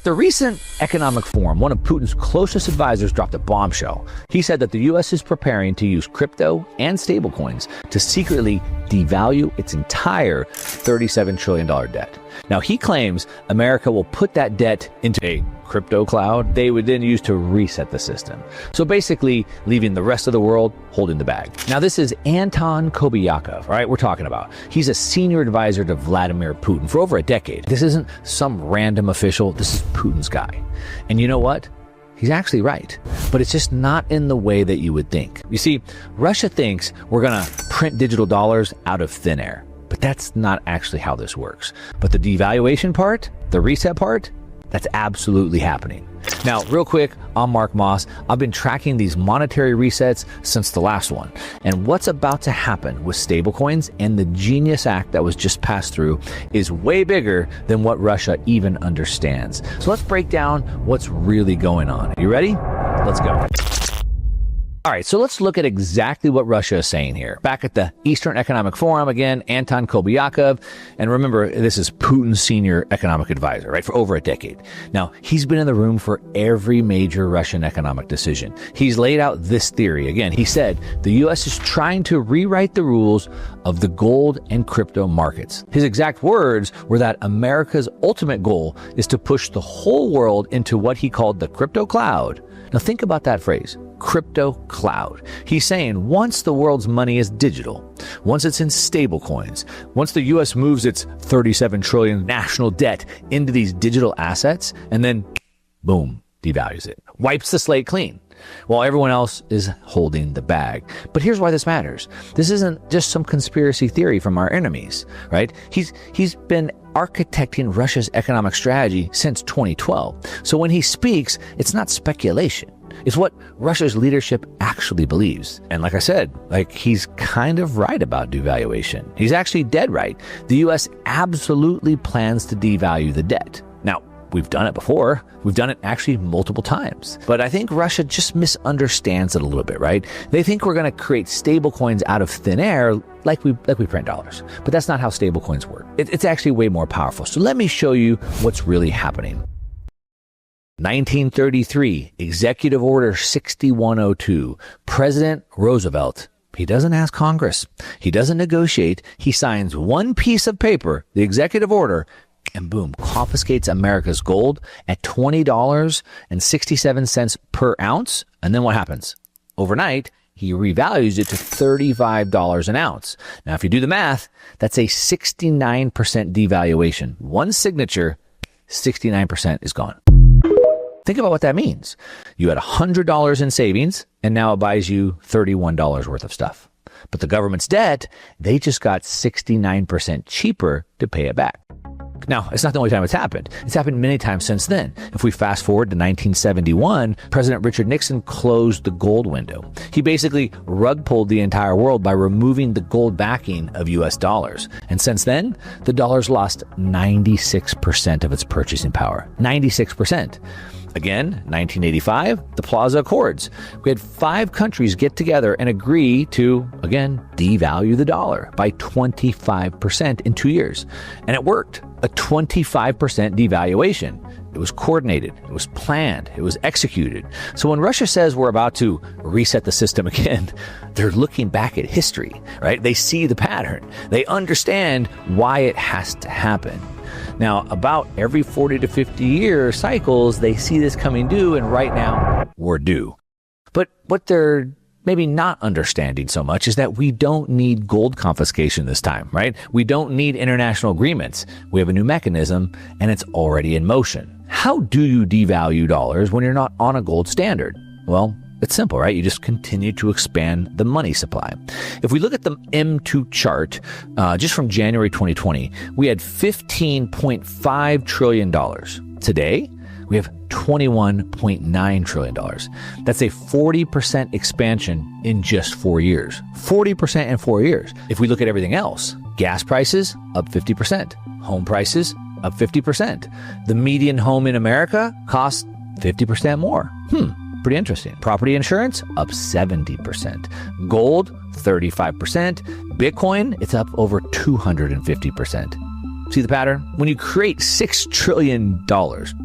the recent economic forum, one of Putin's closest advisors dropped a bombshell. He said that the U.S. is preparing to use crypto and stablecoins to secretly devalue its entire $37 trillion debt. Now, he claims America will put that debt into a crypto cloud they would then use to reset the system. So basically, leaving the rest of the world holding the bag. Now, this is Anton Kobiakov, right? We're talking about. He's a senior advisor to Vladimir Putin for over a decade. This isn't some random official. This is Putin's guy. And you know what? He's actually right, but it's just not in the way that you would think. You see, Russia thinks we're going to print digital dollars out of thin air, but that's not actually how this works. But the devaluation part, the reset part, that's absolutely happening. Now, real quick, I'm Mark Moss. I've been tracking these monetary resets since the last one. And what's about to happen with stablecoins and the Genius Act that was just passed through is way bigger than what Russia even understands. So let's break down what's really going on. You ready? Let's go. All right, so let's look at exactly what Russia is saying here. Back at the Eastern Economic Forum, again, Anton Kobiakov. And remember, this is Putin's senior economic advisor, right, for over a decade. Now, he's been in the room for every major Russian economic decision. He's laid out this theory. Again, he said the U.S. is trying to rewrite the rules of the gold and crypto markets. His exact words were that America's ultimate goal is to push the whole world into what he called the crypto cloud. Now, think about that phrase. Crypto cloud. He's saying once the world's money is digital, once it's in stable coins, once the U.S. moves its $37 trillion national debt into these digital assets, and then boom, devalues it, wipes the slate clean, while everyone else is holding the bag. But here's why this matters. This isn't just some conspiracy theory from our enemies, right? He's been architecting Russia's economic strategy since 2012. So when he speaks, it's not speculation. It's what Russia's leadership actually believes. And like I said, he's kind of right about devaluation. He's actually dead right. The U.S. absolutely plans to devalue the debt. Now, we've done it before. We've done it actually multiple times. But I think Russia just misunderstands it a little bit, right? They think we're going to create stablecoins out of thin air like we print dollars. But that's not how stablecoins work. It's actually way more powerful. So let me show you what's really happening. 1933, Executive Order 6102. President Roosevelt, he doesn't ask Congress. He doesn't negotiate. He signs one piece of paper, the executive order, and boom, confiscates America's gold at $20.67 per ounce. And then what happens? Overnight, he revalues it to $35 an ounce. Now, if you do the math, that's a 69% devaluation. One signature, 69% is gone. Think about what that means. You had $100 in savings, and now it buys you $31 worth of stuff. But the government's debt, they just got 69% cheaper to pay it back. Now, it's not the only time it's happened. It's happened many times since then. If we fast forward to 1971, President Richard Nixon closed the gold window. He basically rug pulled the entire world by removing the gold backing of U.S. dollars. And since then, the dollar's lost 96% of its purchasing power. 96%. Again, 1985, the Plaza Accords. We had 5 countries get together and agree to, again, devalue the dollar by 25% in 2 years. And it worked. A 25% devaluation. It was coordinated. It was planned. It was executed. So when Russia says we're about to reset the system again, they're looking back at history, right? They see the pattern. They understand why it has to happen. Now, about every 40 to 50 year cycles, they see this coming due, and right now, we're due. But what they're maybe not understanding so much is that we don't need gold confiscation this time, right? We don't need international agreements. We have a new mechanism, and it's already in motion. How do you devalue dollars when you're not on a gold standard? Well, it's simple, right? You just continue to expand the money supply. If we look at the M2 chart, just from January 2020, we had $15.5 trillion. Today, we have $21.9 trillion. That's a 40% expansion in just 4 years. 40% in 4 years. If we look at everything else, gas prices up 50%, home prices up 50%. The median home in America costs 50% more. Pretty interesting. Property insurance up 70%. Gold 35%. Bitcoin, it's up over 250%. See the pattern? When you create $6 trillion,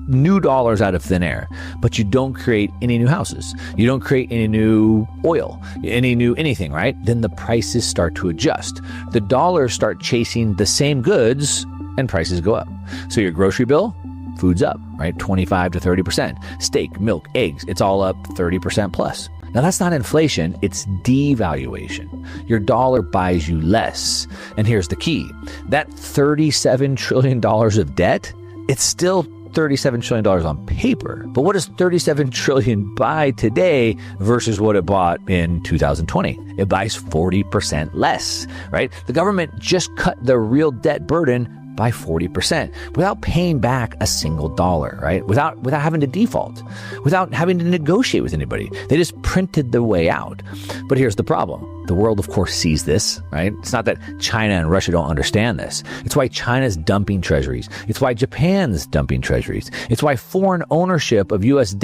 new dollars out of thin air, but you don't create any new houses, you don't create any new oil, any new anything, right? Then the prices start to adjust. The dollars start chasing the same goods and prices go up. So your grocery bill, food's up, right? 25 to 30%. Steak, milk, eggs, it's all up 30% plus. Now that's not inflation, it's devaluation. Your dollar buys you less. And here's the key. That $37 trillion of debt, it's still $37 trillion on paper. But what does $37 trillion buy today versus what it bought in 2020? It buys 40% less, right? The government just cut the real debt burden by 40% without paying back a single dollar, right? Without having to default, without having to negotiate with anybody. They just printed the way out. But here's the problem. The world, of course, sees this, right? It's not that China and Russia don't understand this. It's why China's dumping treasuries. It's why Japan's dumping treasuries. It's why foreign ownership of U.S.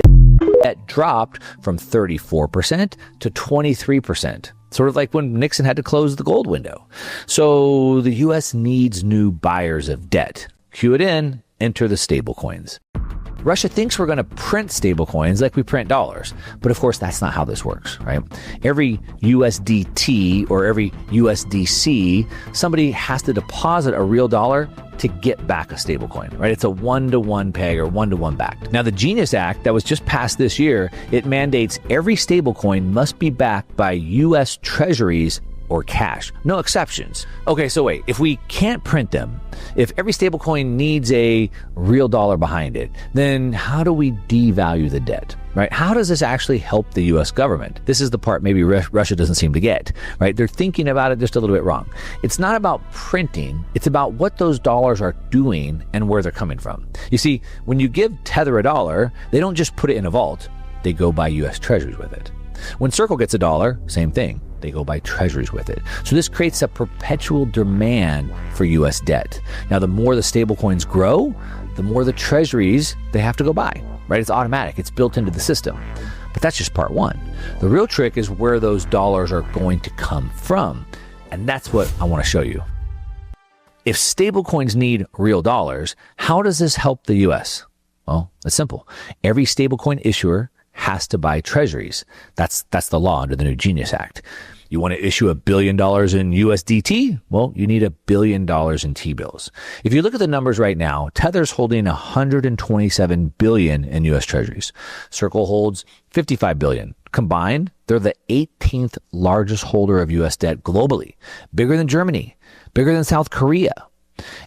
debt dropped from 34% to 23%. Sort of like when Nixon had to close the gold window. So the U.S. needs new buyers of debt. Cue it in, enter the stablecoins. Russia thinks we're going to print stablecoins like we print dollars. But of course, that's not how this works, right? Every USDT or every USDC, somebody has to deposit a real dollar to get back a stablecoin, right? It's a one-to-one peg or one-to-one backed. Now, the Genius Act that was just passed this year, it mandates every stablecoin must be backed by U.S. treasuries or cash. No exceptions. Okay, so wait, if we can't print them, if every stablecoin needs a real dollar behind it, then how do we devalue the debt, right? How does this actually help the U.S. government? This is the part maybe Russia doesn't seem to get, right? They're thinking about it just a little bit wrong. It's not about printing. It's about what those dollars are doing and where they're coming from. You see, when you give Tether a dollar, they don't just put it in a vault. They go buy U.S. treasuries with it. When Circle gets a dollar, same thing. They go buy treasuries with it. So this creates a perpetual demand for U.S. debt. Now, the more the stablecoins grow, the more the treasuries they have to go buy, right? It's automatic. It's built into the system. But that's just part one. The real trick is where those dollars are going to come from. And that's what I want to show you. If stablecoins need real dollars, how does this help the U.S.? Well, it's simple. Every stablecoin issuer has to buy treasuries. That's the law under the new Genius Act. You want to issue $1 billion in USDT? Well, you need $1 billion in T-bills. If you look at the numbers right now, Tether's holding $127 billion in US treasuries. Circle holds $55 billion. Combined, they're the 18th largest holder of US debt globally. Bigger than Germany, bigger than South Korea.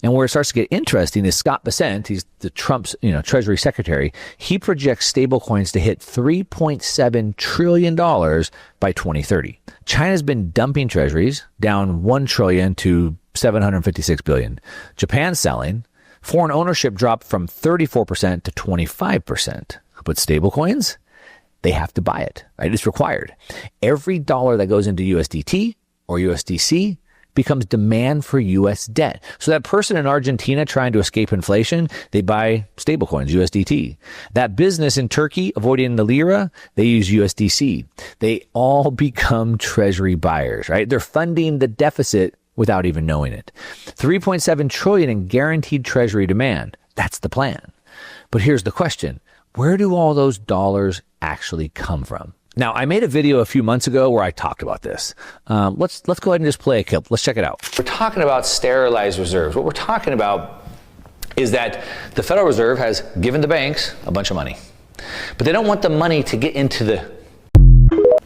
And where it starts to get interesting is Scott Bessent, he's the Trump's Treasury Secretary. He projects stablecoins to hit $3.7 trillion by 2030. China's been dumping treasuries down $1 trillion to $756 billion. Japan's selling. Foreign ownership dropped from 34% to 25%. But stablecoins, they have to buy it, right? It's required. Every dollar that goes into USDT or USDC becomes demand for U.S. debt. So that person in Argentina trying to escape inflation, they buy stablecoins, USDT. That business in Turkey avoiding the lira, they use USDC. They all become treasury buyers, right? They're funding the deficit without even knowing it. 3.7 trillion in guaranteed treasury demand. That's the plan. But here's the question. Where do all those dollars actually come from? Now, I made a video a few months ago where I talked about this. Let's go ahead and just play a clip. Let's check it out. We're talking about sterilized reserves. What we're talking about is that the Federal Reserve has given the banks a bunch of money, but they don't want the money to get into the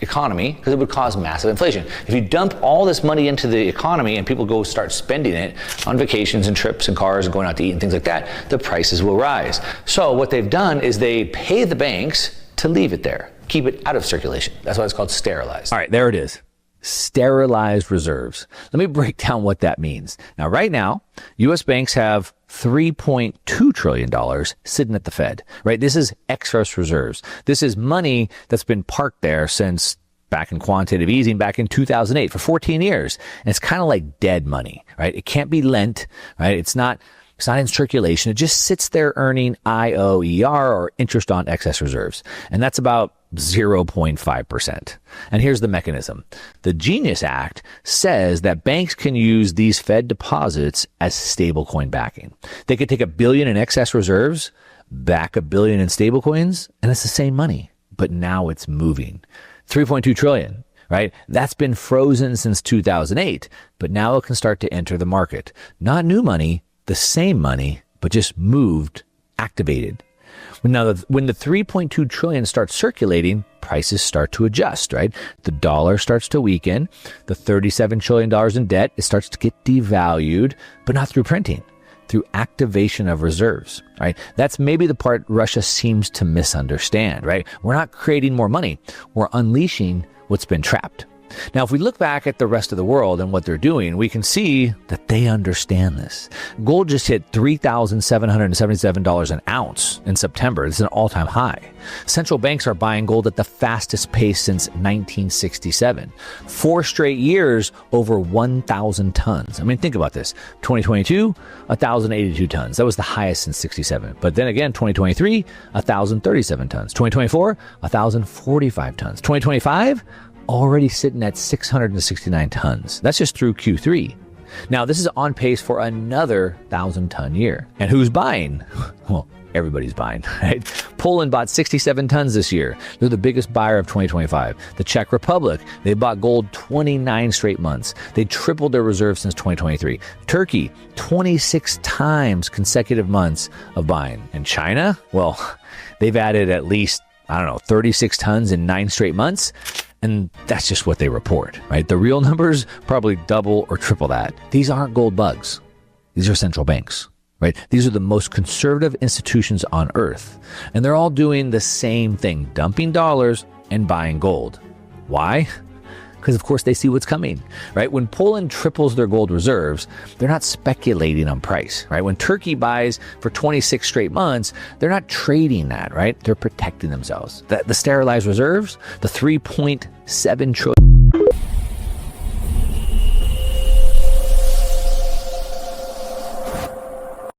economy because it would cause massive inflation. If you dump all this money into the economy and people go start spending it on vacations and trips and cars and going out to eat and things like that, the prices will rise. So what they've done is they pay the banks to leave it there. Keep it out of circulation. That's why it's called sterilized. All right, there it is. Sterilized reserves. Let me break down what that means. Now, right now, U.S. banks have $3.2 trillion sitting at the Fed, right? This is excess reserves. This is money that's been parked there since back in quantitative easing back in 2008 for 14 years. And it's kind of like dead money, right? It can't be lent, right? It's not It's not in circulation. It just sits there earning IOER, or interest on excess reserves. And that's about 0.5%. And here's the mechanism. The Genius Act says that banks can use these Fed deposits as stablecoin backing. They could take $1 billion in excess reserves, back $1 billion in stablecoins, and it's the same money. But now it's moving. 3.2 trillion, right? That's been frozen since 2008, but now it can start to enter the market. Not new money, the same money, but just moved, activated. Now, when the 3.2 trillion starts circulating, prices start to adjust, right? The dollar starts to weaken. The $37 trillion in debt, it starts to get devalued, but not through printing, through activation of reserves, right? That's maybe the part Russia seems to misunderstand, right? We're not creating more money. We're unleashing what's been trapped. Now, if we look back at the rest of the world and what they're doing, we can see that they understand this. Gold just hit $3,777 an ounce in September. This is an all-time high. Central banks are buying gold at the fastest pace since 1967. 4 straight years over 1,000 tons. I mean, think about this. 2022, 1,082 tons. That was the highest since 67. But then again, 2023, 1,037 tons. 2024, 1,045 tons. 2025, already sitting at 669 tons. That's just through Q3. Now, this is on pace for another 1,000-ton year. And who's buying? Well, everybody's buying, right? Poland bought 67 tons this year. They're the biggest buyer of 2025. The Czech Republic, they bought gold 29 straight months. They tripled their reserves since 2023. Turkey, 26 times consecutive months of buying. And China, well, they've added at least, 36 tons in 9 straight months. And that's just what they report, right? The real numbers probably double or triple that. These aren't gold bugs. These are central banks, right? These are the most conservative institutions on earth. And they're all doing the same thing, dumping dollars and buying gold. Why? Because, of course, they see what's coming, right? When Poland triples their gold reserves, they're not speculating on price, right? When Turkey buys for 26 straight months, they're not trading that, right? They're protecting themselves. The sterilized reserves, the 3.7 trillion